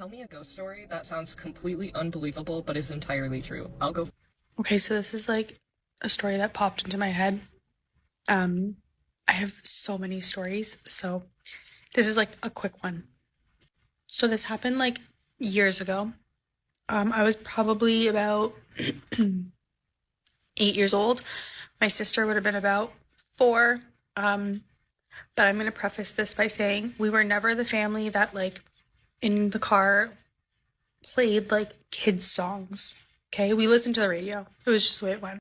Tell me a ghost story that sounds completely unbelievable but is entirely true. I'll go. Okay, so this is like a story that popped into my head. I have so many stories, so this is like a quick one. So this happened like years ago. I was probably about 8 years old. My sister would have been about 4. But I'm gonna preface this by saying we were never the family that like in the car played like kids songs. Okay, we listened to the radio. It was just the way it went.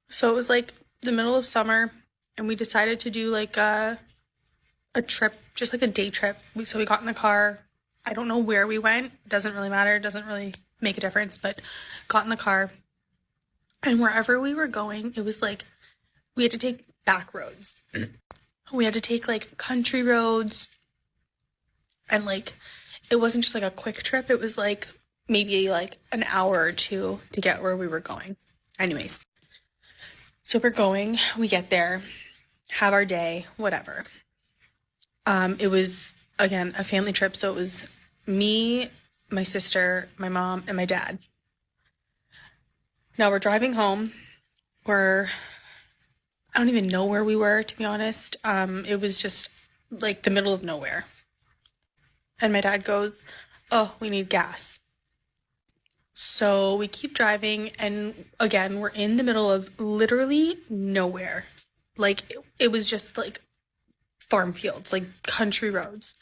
So it was like the middle of summer, and we decided to do like a trip, just like a day trip. So we got in the car. I don't know where we went. Doesn't really matter. Doesn't really make a difference. But got in the car, and wherever we were going, it was like we had to take back roads. We had to take like country roads, and like it wasn't just like a quick trip. It was like maybe like an hour or two to get where we were going. Anyways, so we're going, we get there, have our day, whatever. It was again a family trip, so it was me, my sister, my mom, and my dad. Now we're driving home. I don't even know where we were, to be honest. It was just like the middle of nowhere. And my dad goes, "Oh, we need gas." So we keep driving, and again, we're in the middle of literally nowhere. Like it was just like farm fields, like country roads.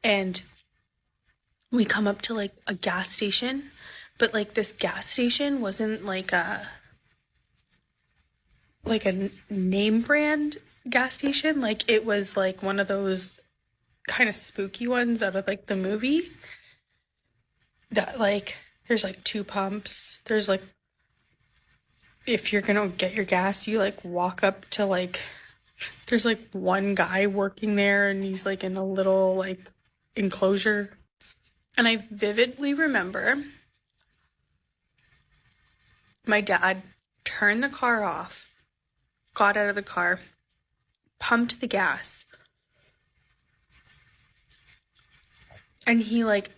And we come up to like a gas station, but like this gas station wasn't like a name brand gas station. Like it was like one of those kind of spooky ones out of like the movie that like there's like 2 pumps. There's like if you're gonna get your gas, you like walk up to like there's like one guy working there, and he's like in a little like enclosure. And I vividly remember my dad turned the car off, got out of the car, pumped the gas, and he like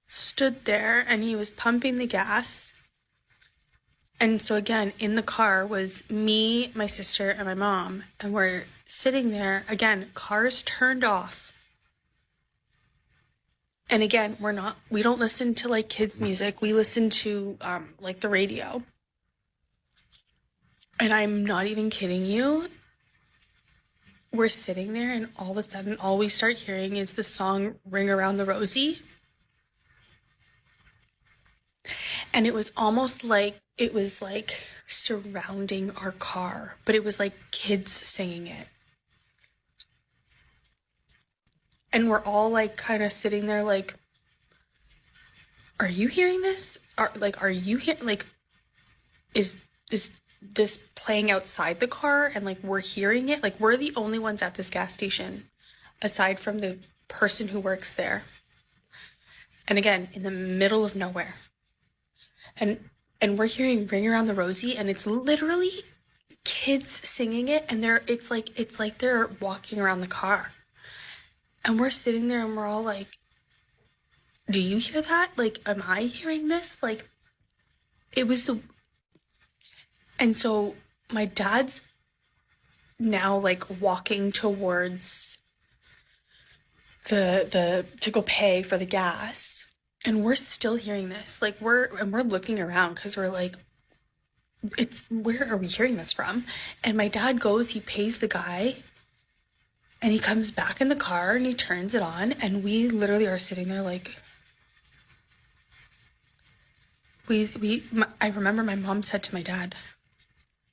stood there and he was pumping the gas. And so again, in the car was me, my sister, and my mom, and we're sitting there, again, cars turned off. And again, we don't listen to like kids music. We listen to like the radio. And I'm not even kidding you. We're sitting there, and all of a sudden all we start hearing is the song Ring Around the Rosie. And it was almost like it was like surrounding our car, but it was like kids singing it. And we're all like kind of sitting there like, are you hearing this? Are you hearing, like, is this playing outside the car and like we're hearing it? Like we're the only ones at this gas station aside from the person who works there. And again, in the middle of nowhere. And we're hearing Ring Around the Rosie, and it's literally kids singing it, and it's like they're walking around the car. And we're sitting there and we're all like, do you hear that? Like, am I hearing this? Like, it was and so my dad's now like walking towards the to go pay for the gas. And we're still hearing this. Like we're looking around because we're like, where are we hearing this from? And my dad goes, he pays the guy, and he comes back in the car and he turns it on, and we literally are sitting there like, I remember my mom said to my dad,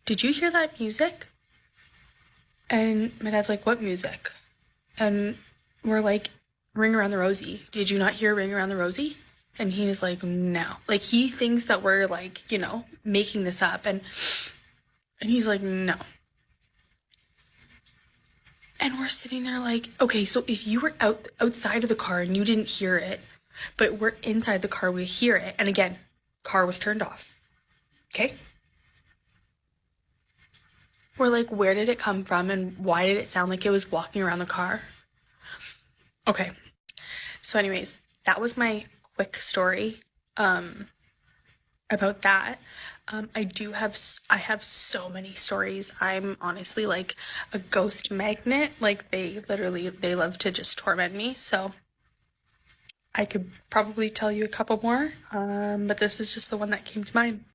"Did you hear that music?" And my dad's like, "What music?" And we're like, "Ring Around the Rosie. Did you not hear Ring Around the Rosie?" And he was like, "No." Like he thinks that we're like, making this up, and he's like, "No." And we're sitting there like, okay, so if you were outside of the car and you didn't hear it, but we're inside the car, we hear it. And again, car was turned off. Okay? We're like, where did it come from, and why did it sound like it was walking around the car? Okay. So anyways, that was my quick story about that. I have so many stories. I'm honestly like a ghost magnet. Like they love to just torment me. So I could probably tell you a couple more, but this is just the one that came to mind.